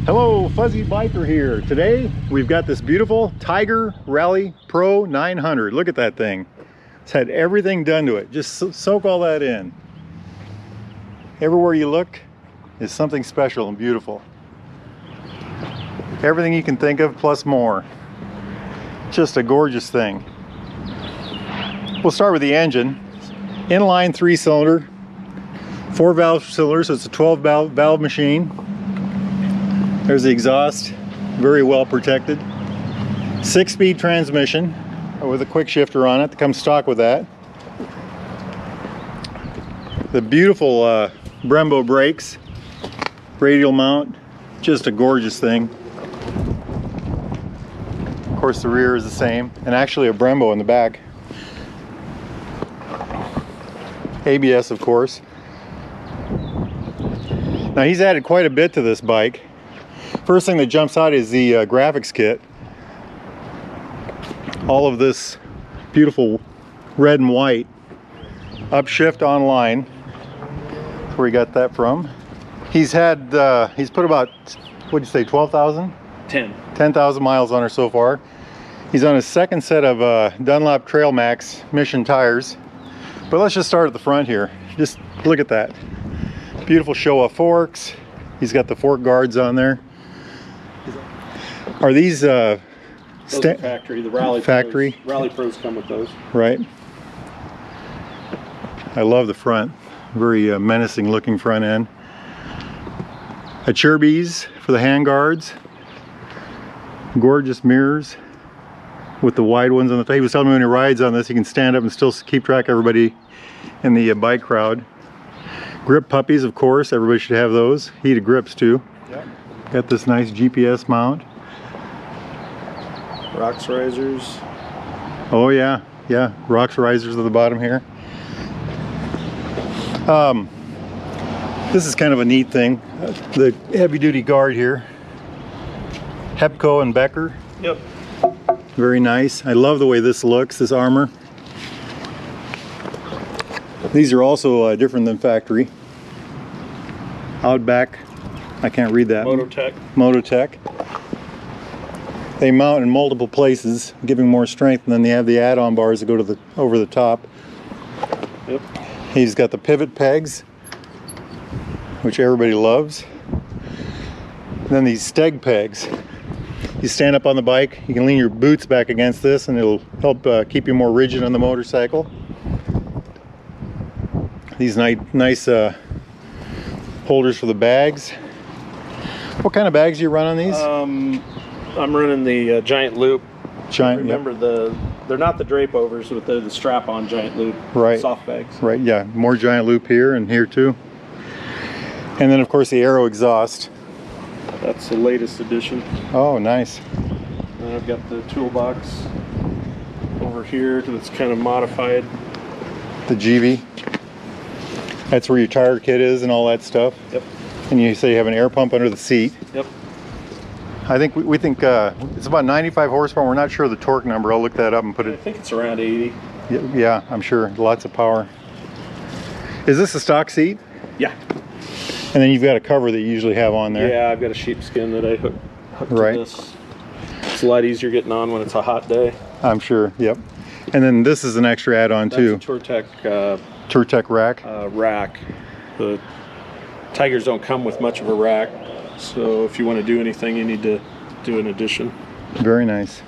Hello, Fuzzy Biker here. Today we've got this beautiful Tiger Rally Pro 900. Look at that thing. It's had everything done to it. Just soak all that in. Everywhere you look is something special and beautiful. Everything you can think of plus more. Just a gorgeous thing. We'll start with the engine. Inline 3-cylinder, 4-valve cylinder, so it's a 12-valve machine. There's the exhaust, very well protected. 6-speed transmission with a quick shifter on it that comes stock with that. The beautiful Brembo brakes, radial mount, just a gorgeous thing. Of course the rear is the same, and actually a Brembo in the back. ABS, of course. Now he's added quite a bit to this bike. First thing that jumps out is the graphics kit. All of this beautiful red and white. Upshift online. That's where he got that from. He's put about, what'd you say, 12,000? 10,000 miles on her so far. He's on his second set of Dunlop Trail Max Mission tires. But let's just start at the front here. Just look at that. Beautiful Showa forks. He's got the fork guards on there. Are these those are factory? The Rally factory? Pros. Rally Pros come with those. Right. I love the front. Very menacing looking front end. A Cherbys for the hand guards. Gorgeous mirrors with the wide ones on the top. He was telling me when he rides on this, he can stand up and still keep track of everybody in the bike crowd. Grip puppies, of course. Everybody should have those. Heated grips too. Yep. Got this nice GPS mount. Rocks risers. Oh yeah, yeah. Rocks risers at the bottom here. This is kind of a neat thing. The heavy-duty guard here. Hepco and Becker. Yep. Very nice. I love the way this looks, this armor. These are also different than factory. Outback, I can't read that. Mototech. Mototech. They mount in multiple places, giving more strength, and then they have the add-on bars that go to over the top. Yep. He's got the pivot pegs, which everybody loves. And then these steg pegs. You stand up on the bike, you can lean your boots back against this, and it'll help keep you more rigid on the motorcycle. These nice holders for the bags. What kind of bags do you run on these? I'm running the Giant Loop. Giant. Remember yep. they're not the drape overs, but they're the strap-on Giant Loop. Right. Soft bags. Right. Yeah. More Giant Loop here and here too. And then of course the Aero exhaust. That's the latest edition. Oh, nice. And I've got the toolbox over here that's kind of modified. The GV. That's where your tire kit is and all that stuff. Yep. And you say you have an air pump under the seat. Yep. I think we think it's about 95 horsepower. We're not sure of the torque number. I'll look that up and put it. I think it's around 80. Yeah, I'm sure. Lots of power. Is this a stock seat? Yeah. And then you've got a cover that you usually have on there. Yeah, I've got a sheepskin that I hook right. to this. It's a lot easier getting on when it's a hot day. I'm sure. Yep. And then this is an extra add-on too. That's a Touretech rack. Rack. The Tigers don't come with much of a rack, so if you want to do anything, you need to do an addition. Very nice.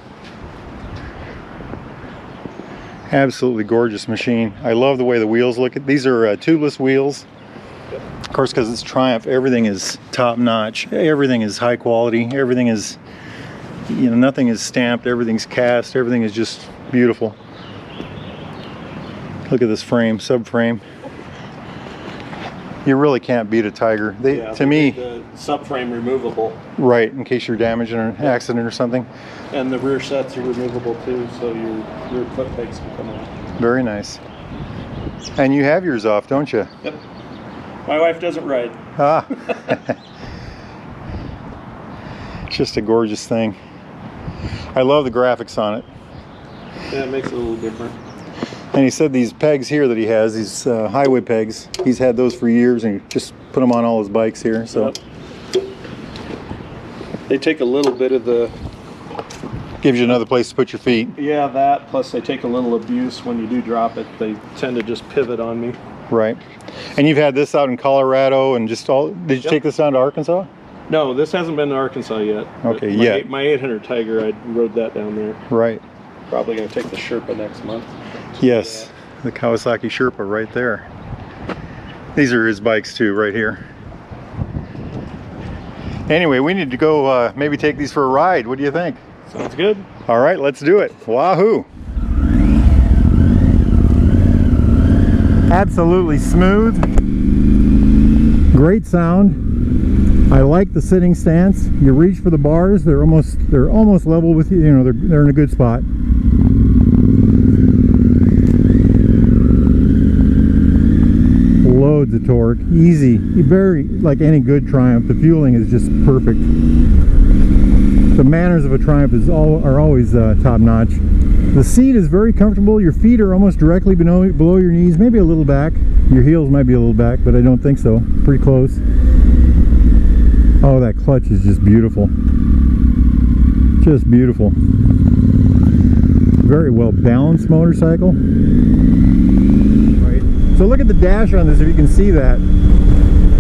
Absolutely gorgeous machine. I love the way the wheels look. These are tubeless wheels. Of course, because it's Triumph, everything is top-notch. Everything is high quality. Everything is, you know, nothing is stamped. Everything's cast. Everything is just beautiful. Look at this frame, subframe. You really can't beat a Tiger. To me, the subframe removable. Right, in case you're damaged in an accident or something. And the rear sets are removable too, so your rear foot pegs can come off. Very nice. And you have yours off, don't you? Yep. My wife doesn't ride. Ah. It's just a gorgeous thing. I love the graphics on it. Yeah, it makes it a little different. And he said these pegs here that he has, these highway pegs, he's had those for years and just put them on all his bikes here. So, yep. They take a little bit of the, Gives you another place to put your feet. yeah, that, plus they take a little abuse when you do drop it. They tend to just pivot on me. Right. And you've had this out in Colorado and just all, did you Yep. take this down to Arkansas? No, this hasn't been to Arkansas yet. Okay, my, yeah. My 800 Tiger, I rode that down there. Right. Probably going to take the Sherpa next month. Yes, the Kawasaki Sherpa right there. These are his bikes too, right here. Anyway, we need to go maybe take these for a ride. What do you think? Sounds good. All right, let's do it. Wahoo! Absolutely smooth. Great sound. I like the sitting stance. You reach for the bars, they're almost level with you. You know, they're in a good spot. Loads of torque, easy, very like any good Triumph. The fueling is just perfect. The manners of a Triumph are always top notch. The seat is very comfortable. Your feet are almost directly below your knees, maybe a little back. Your heels might be a little back, but I don't think so. Pretty close. Oh, that clutch is just beautiful. Just beautiful. Very well balanced motorcycle. Right. So look at the dash on this, if you can see that.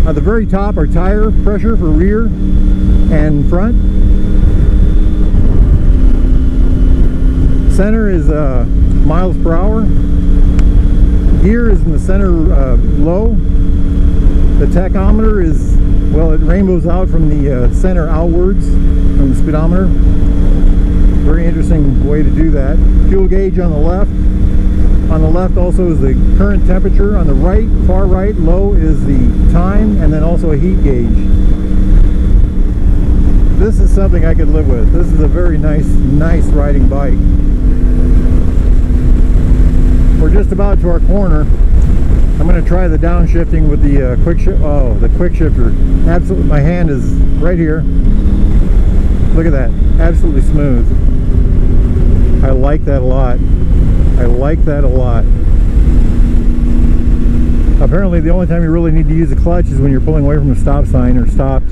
At the very top are tire pressure for rear and front. Center is miles per hour. Gear is in the center low. The tachometer is, well, it rainbows out from the center outwards from the speedometer. Very interesting way to do that. Fuel gauge on the left. On the left also is the current temperature. On the right, far right, low is the time, and then also a heat gauge. This is something I could live with. This is a very nice riding bike. We're just about to our corner. I'm going to try the downshifting with the quick shifter. Absolutely, my hand is right here. Look at that, absolutely smooth. I like that a lot. I like that a lot. Apparently the only time you really need to use the clutch is when you're pulling away from a stop sign or stopped.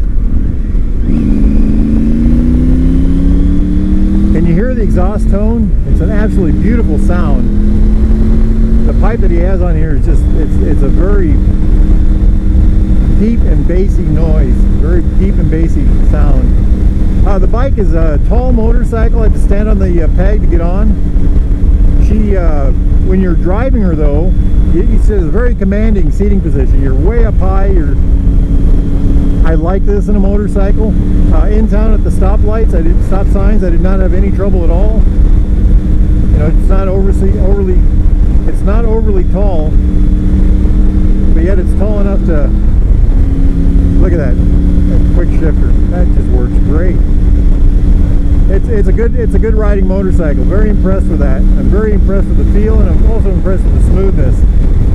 Can you hear the exhaust tone? It's an absolutely beautiful sound. The pipe that he has on here is just, it's a very deep and bassy noise. Very deep and bassy sound. The bike is a tall motorcycle. I have to stand on the peg to get on. She, when you're driving her though, it's a very commanding seating position. You're way up high. I like this in a motorcycle. In town at the stoplights, stop signs, I did not have any trouble at all. You know, it's not overly tall, but yet it's tall enough to, look at that quick shifter. That just works great. It's a good riding motorcycle. Very impressed with that. I'm very impressed with the feel, and I'm also impressed with the smoothness.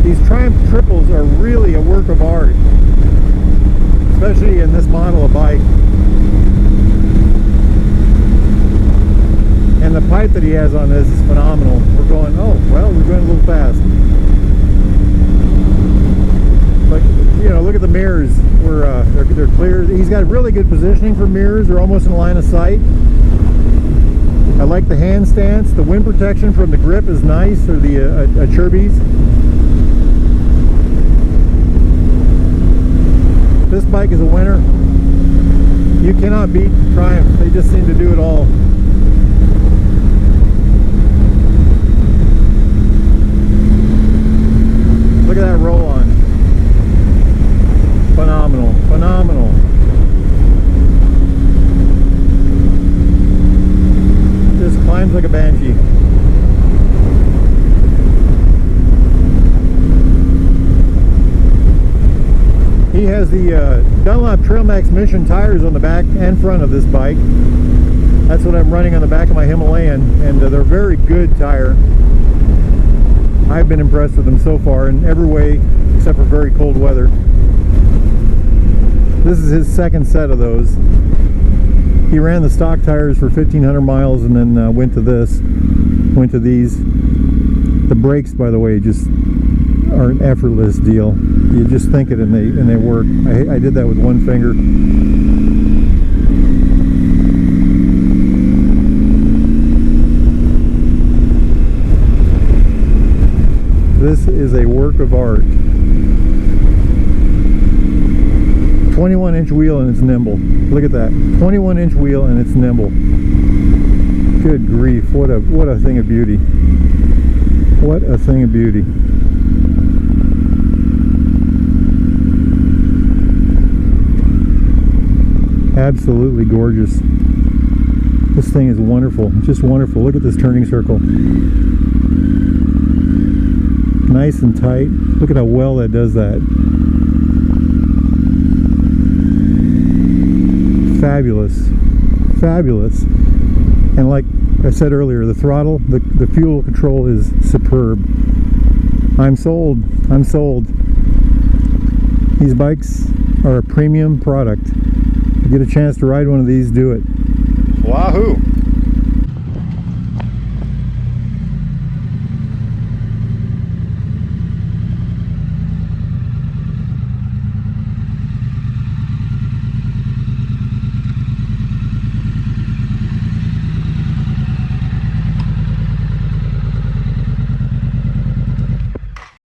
These Triumph triples are really a work of art, especially in this model of bike. And the pipe that he has on this is phenomenal. We're going, oh, well, we're going a little fast. But, you know, look at the mirrors. They're clear. He's got really good positioning for mirrors. They're almost in line of sight. I like the hand stance. The wind protection from the grip is nice, or the Cherbys. This bike is a winner. You cannot beat Triumph. They just seem to do it all. Look at that roll on. Phenomenal, phenomenal. Just climbs like a banshee. He has the Dunlop Trail Max Mission tires on the back and front of this bike. That's what I'm running on the back of my Himalayan, and they're very good tire. I've been impressed with them so far in every way except for very cold weather. This is his second set of those. He ran the stock tires for 1,500 miles and then went to these. The brakes, by the way, just are an effortless deal. You just think it and they work. I did that with one finger. This is a work of art. 21-inch wheel and it's nimble. Look at that. 21-inch wheel and it's nimble. Good grief, what a thing of beauty. What a thing of beauty. Absolutely gorgeous. This thing is wonderful, just wonderful. Look at this turning circle. Nice and tight. Look at how well that does that. Fabulous. Fabulous. And like I said earlier, the throttle, the fuel control is superb. I'm sold. I'm sold. These bikes are a premium product. If you get a chance to ride one of these, do it. Wahoo!